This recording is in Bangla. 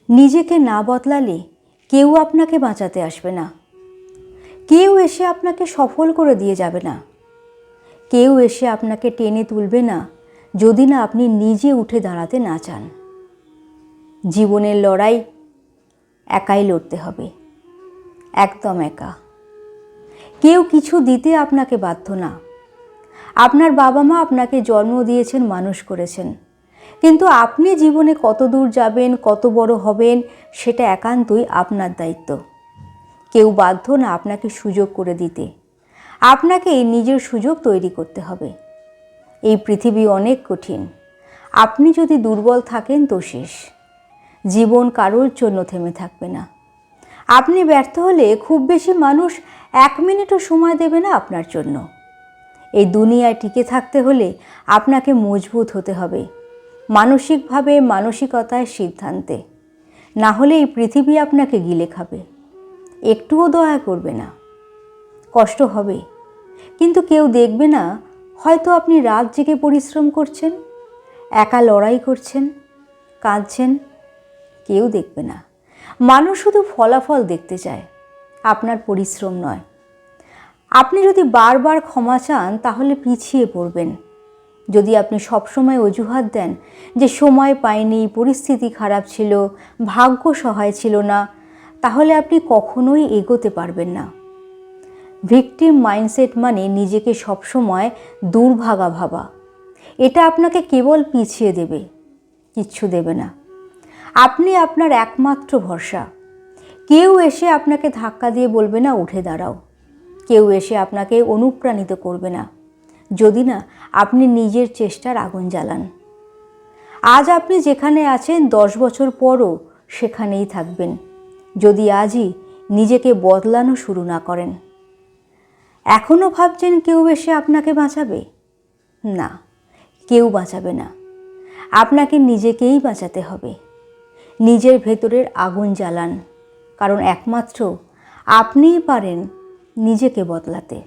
নিজেকে না বদলালে কেউ আপনাকে বাঁচাতে আসবে না। কেউ এসে আপনাকে সফল করে দিয়ে যাবে না। কেউ এসে আপনাকে টেনে তুলবে না যদি না আপনি নিজে উঠে দাঁড়াতে না চান। জীবনের লড়াই একাই লড়তে হবে, একদম একা। কেউ কিছু দিতে আপনাকে বাধ্য না। আপনার বাবা মা আপনাকে জন্ম দিয়েছেন, মানুষ করেছেন, কিন্তু আপনি জীবনে কত দূর যাবেন, কত বড় হবেন, সেটা একান্তই আপনার দায়িত্ব। কেউ বাধ্য না আপনাকে সুযোগ করে দিতে। আপনাকেই নিজের সুযোগ তৈরি করতে হবে। এই পৃথিবী অনেক কঠিন। আপনি যদি দুর্বল থাকেন তো শেষ। জীবন কারোর জন্য থেমে থাকবে না। আপনি ব্যর্থ হলে খুব বেশি মানুষ 1 মিনিটও সময় দেবে না আপনার জন্য। এই দুনিয়ায় টিকে থাকতে হলে আপনাকে মজবুত হতে হবে, মানসিকভাবে, মানসিকতায়, সিদ্ধান্তে। না হলে এই পৃথিবী আপনাকে গিলে খাবে। একটুও দয়া করবে না। কষ্ট হবে, কিন্তু কেউ দেখবে না। হয়তো আপনি রাত জেগে পরিশ্রম করছেন, একা লড়াই করছেন, কাঁদছেন, কেউ দেখবে না। মানুষ শুধু ফলাফল দেখতে চায়, আপনার পরিশ্রম নয়। আপনি যদি বারবার ক্ষমা চান তাহলে পিছিয়ে পড়বেন। যদি আপনি সবসময় অজুহাত দেন যে সময় পাইনি, পরিস্থিতি খারাপ ছিল, ভাগ্য সহায় ছিল না, তাহলে আপনি কখনোই এগোতে পারবেন না। ভিকটিম মাইন্ডসেট মানে নিজেকে সবসময় দুর্ভাগা ভাবা। এটা আপনাকে কেবল পিছিয়ে দেবে, কিচ্ছু দেবে না। আপনি আপনার একমাত্র ভরসা। কেউ এসে আপনাকে ধাক্কা দিয়ে বলবে না উঠে দাঁড়াও। কেউ এসে আপনাকে অনুপ্রাণিত করবে না যদি না আপনি নিজের চেষ্টার আগুন জ্বালান। আজ আপনি যেখানে আছেন 10 বছর পরও সেখানেই থাকবেন, যদি আজই নিজেকে বদলানো শুরু না করেন। এখনও ভাবছেন কেউ এসে আপনাকে বাঁচাবে? না, কেউ বাঁচাবে না। আপনাকে নিজেকেই বাঁচাতে হবে। নিজের ভেতরের আগুন জ্বালান, কারণ একমাত্র আপনিই পারেন নিজেকে বদলাতে।